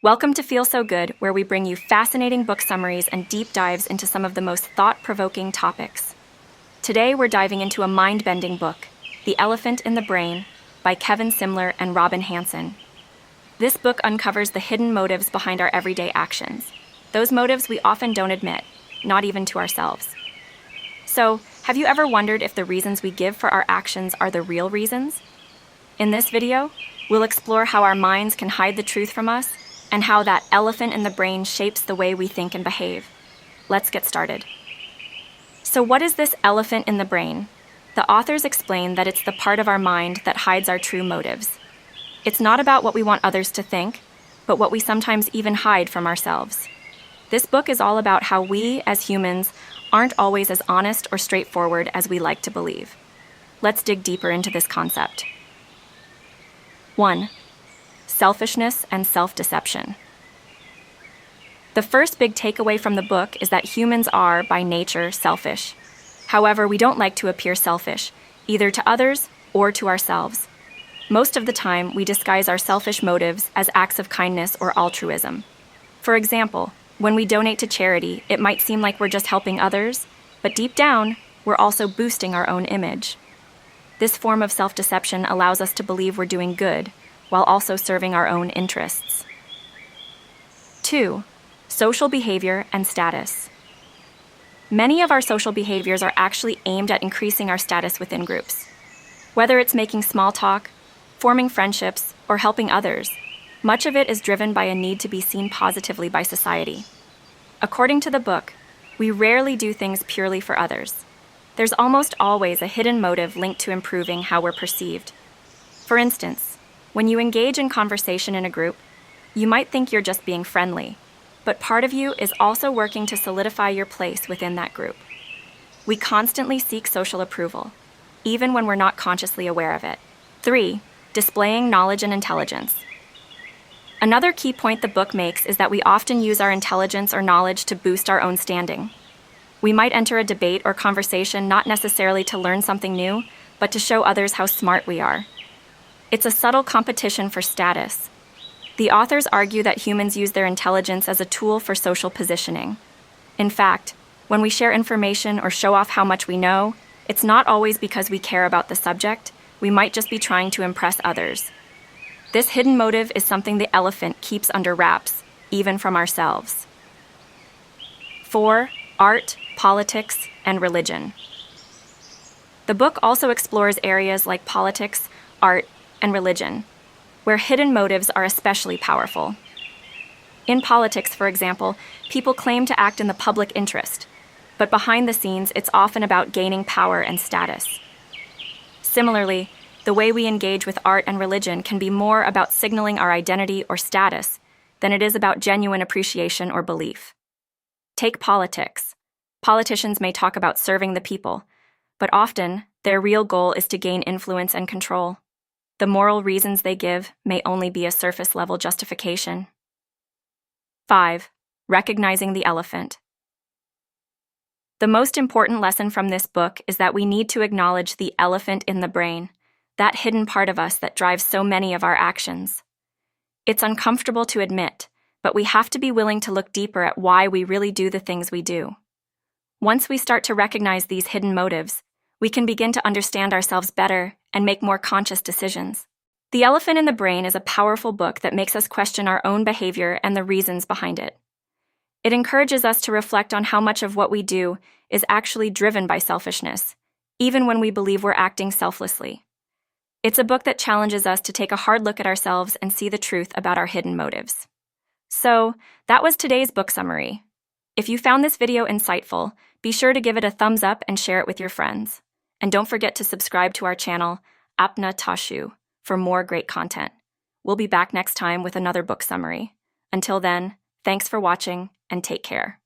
Welcome to Feel So Good, where we bring you fascinating book summaries and deep dives into some of the most thought-provoking topics. Today, we're diving into a mind-bending book, The Elephant in the Brain, by Kevin Simler and Robin Hanson. This book uncovers the hidden motives behind our everyday actions. Those motives we often don't admit, not even to ourselves. So, have you ever wondered if the reasons we give for our actions are the real reasons? In this video, we'll explore how our minds can hide the truth from us and how that elephant in the brain shapes the way we think and behave. Let's get started. So what is this elephant in the brain? The authors explain that it's the part of our mind that hides our true motives. It's not about what we want others to think, but what we sometimes even hide from ourselves. This book is all about how we, as humans, aren't always as honest or straightforward as we like to believe. Let's dig deeper into this concept. 1. Selfishness and self-deception. The first big takeaway from the book is that humans are, by nature, selfish. However, we don't like to appear selfish, either to others or to ourselves. Most of the time, we disguise our selfish motives as acts of kindness or altruism. For example, when we donate to charity, it might seem like we're just helping others, but deep down, we're also boosting our own image. This form of self-deception allows us to believe we're doing good, while also serving our own interests. 2. Social behavior and status. Many of our social behaviors are actually aimed at increasing our status within groups. Whether it's making small talk, forming friendships, or helping others, much of it is driven by a need to be seen positively by society. According to the book, we rarely do things purely for others. There's almost always a hidden motive linked to improving how we're perceived. For instance, when you engage in conversation in a group, you might think you're just being friendly, but part of you is also working to solidify your place within that group. We constantly seek social approval, even when we're not consciously aware of it. 3. Displaying knowledge and intelligence. Another key point the book makes is that we often use our intelligence or knowledge to boost our own standing. We might enter a debate or conversation not necessarily to learn something new, but to show others how smart we are. It's a subtle competition for status. The authors argue that humans use their intelligence as a tool for social positioning. In fact, when we share information or show off how much we know, it's not always because we care about the subject. We might just be trying to impress others. This hidden motive is something the elephant keeps under wraps, even from ourselves. 4. Art, politics, and religion. The book also explores areas like politics, art, and religion, where hidden motives are especially powerful. In politics, for example, people claim to act in the public interest, but behind the scenes, it's often about gaining power and status. Similarly, the way we engage with art and religion can be more about signaling our identity or status than it is about genuine appreciation or belief. Take politics. Politicians may talk about serving the people, but often their real goal is to gain influence and control. The moral reasons they give may only be a surface-level justification. 5. Recognizing the elephant. The most important lesson from this book is that we need to acknowledge the elephant in the brain, that hidden part of us that drives so many of our actions. It's uncomfortable to admit, but we have to be willing to look deeper at why we really do the things we do. Once we start to recognize these hidden motives, we can begin to understand ourselves better and make more conscious decisions. The Elephant in the Brain is a powerful book that makes us question our own behavior and the reasons behind it. It encourages us to reflect on how much of what we do is actually driven by selfishness, even when we believe we're acting selflessly. It's a book that challenges us to take a hard look at ourselves and see the truth about our hidden motives. So, that was today's book summary. If you found this video insightful, be sure to give it a thumbs up and share it with your friends. And don't forget to subscribe to our channel, Apna Tashu, for more great content. We'll be back next time with another book summary. Until then, thanks for watching and take care.